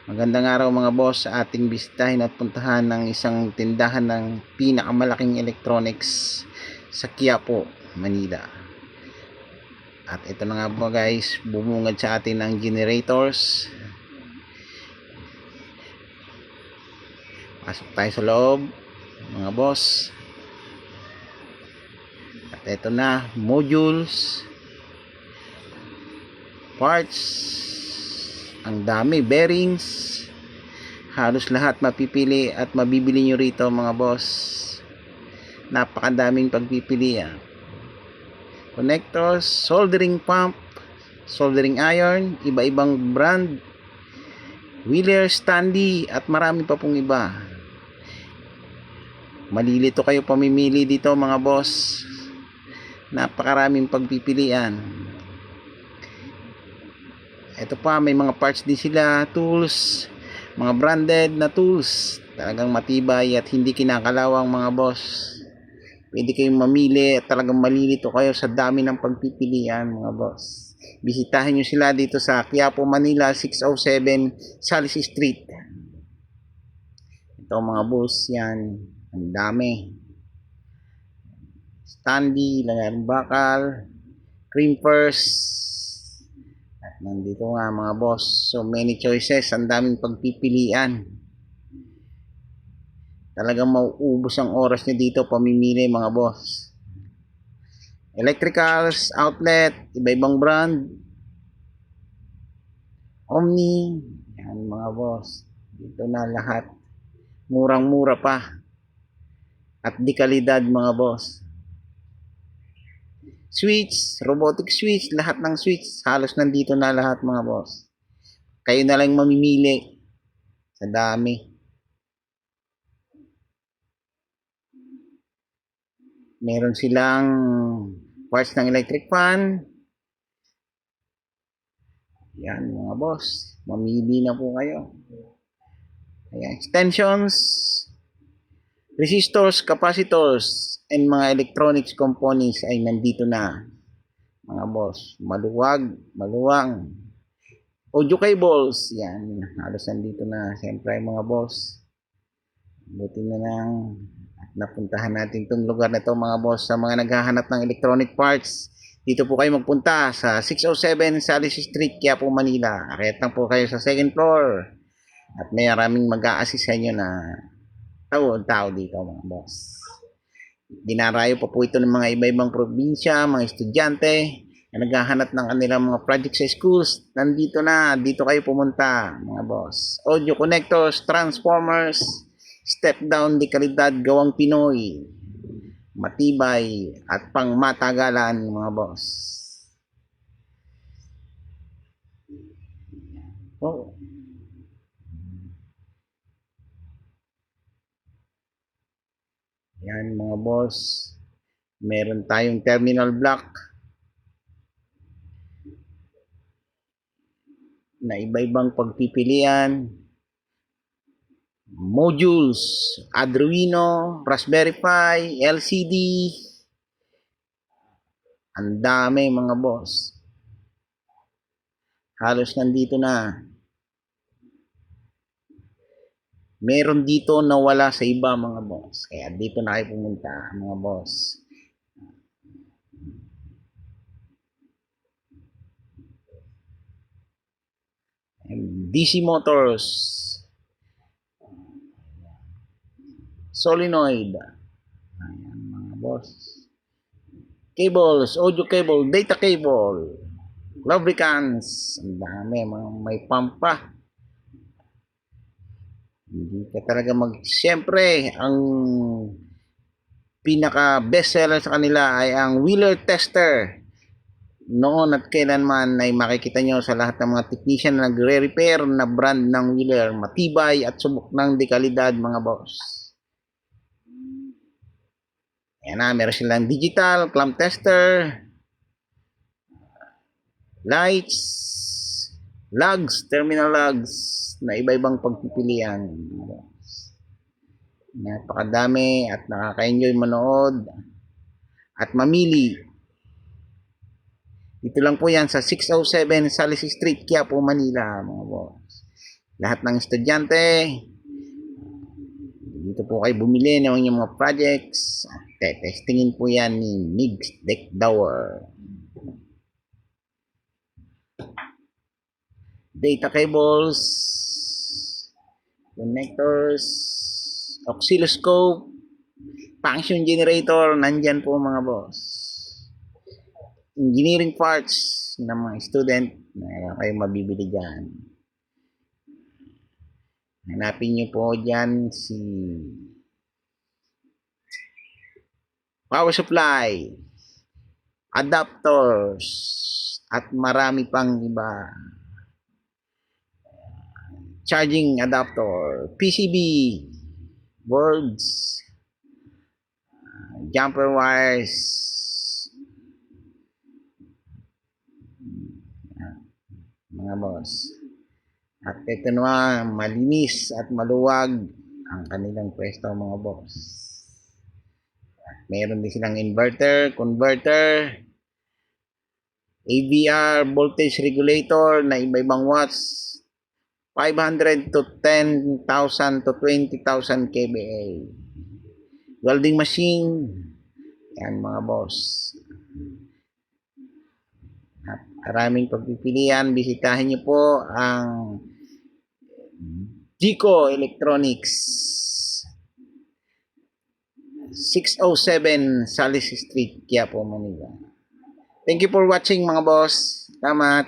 Magandang araw mga boss, sa ating bisitahin at puntahan ng isang tindahan ng pinakamalaking electronics sa Quiapo, Manila. At ito na nga po guys, bumungad sa atin ng generators. Pasok tayo sa loob mga boss. At ito na, modules, parts, ang dami, bearings, halos lahat mapipili at mabibili nyo rito mga boss. Napakadaming pagpipilian. Connectors, soldering pump, soldering iron, iba-ibang brand, wheeler, standy, at marami pa pong iba. Malilito kayo pamimili dito mga boss. Napakaraming pagpipilian. Ito pa, may mga parts din sila, tools, mga branded na tools, talagang matibay at hindi kinakalawang mga boss. Pwede kayong mamili at talagang malilito kayo sa dami ng pagpipilian mga boss. Bisitahin nyo sila dito sa Quiapo, Manila, 607 Salis Street. Ito mga boss, yan, ang dami. Standy, lagaring bakal, crimpers. At nandito nga mga boss, so many choices, ang daming pagpipilian. Talagang mauubos ang oras nyo dito pamimili mga boss. Electricals, outlet, iba-ibang brand, Omni, yan mga boss. Dito na lahat, murang-mura pa at di kalidad mga boss. Switch, robotic switch, lahat ng switch, halos nandito na lahat mga boss. Kayo na lang mamimili sa dami. Meron silang parts ng electric fan. Yan mga boss, mamili na po kayo. Ayan, extensions, resistors, capacitors, and mga electronics components ay nandito na mga boss. Maluwang. Audio cables, yan, halos nandito na. Siyempre mga boss, buti na lang at napuntahan natin itong lugar na ito mga boss. Sa mga naghahanap ng electronic parts, dito po kayo magpunta sa 607 Salis Street, Quiapo, Manila. Akyat lang po kayo sa second floor at may maraming mag-a-assist sa inyo na tao dito mga boss. Dinarayo pa po ito ng mga iba-ibang probinsya, mga estudyante na naghahanap ng kanilang mga project sa schools. Nandito na, dito kayo pumunta mga boss. Audio connectors, transformers, step down di kalidad, gawang Pinoy, matibay at pang matagalan mga boss. Oh. Yan mga boss, meron tayong terminal block na iba-ibang pagpipilian, modules, Arduino, Raspberry Pi, LCD, ang dami mga boss. Halos nandito na. Meron dito na wala sa iba mga boss. Kaya dito na kayo pumunta mga boss. DC motors, solenoid, ayan mga boss. Cables, audio cable, data cable, lubricants, ang dami, may pump pa. Hindi ka talaga siyempre ang pinaka best seller sa kanila ay ang wheeler tester. Noon at kailanman ay makikita nyo sa lahat ng mga technician na nagre-repair na brand ng wheeler, matibay at subok ng dekalidad mga boss. Ayan na, meron silang digital, clamp tester, lights, lugs, terminal lugs, na iba-ibang pagpipilian. Napakadami at nakaka-enjoy manood at mamili. Dito lang po yan sa 607 Salis Street, Quiapo, Manila mga boss. lahat ng estudyante, dito po kayo bumili ng inyong mga projects. Testingin po yan ni Migs Dekdauer. Data cables, connectors, oscilloscope, function generator, nandyan po mga boss. Engineering parts ng mga student, na kayo mabibili dyan. Hanapin nyo po dyan si power supply, adapters, at marami pang iba. Charging adapter, PCB, boards, jumper wires, mga boss. At ito naman, malinis at maluwag ang kanilang pwesto mga boss. At meron din silang inverter, converter, AVR voltage regulator na iba-ibang watts, 500 to 10,000 to 20,000 kVA. Welding machine. Yan mga boss. At maraming pagpipilian. Bisitahin niyo po ang Gico Electronics. 607 Salis Street, Quiapo, Manila. Thank you for watching mga boss. Salamat.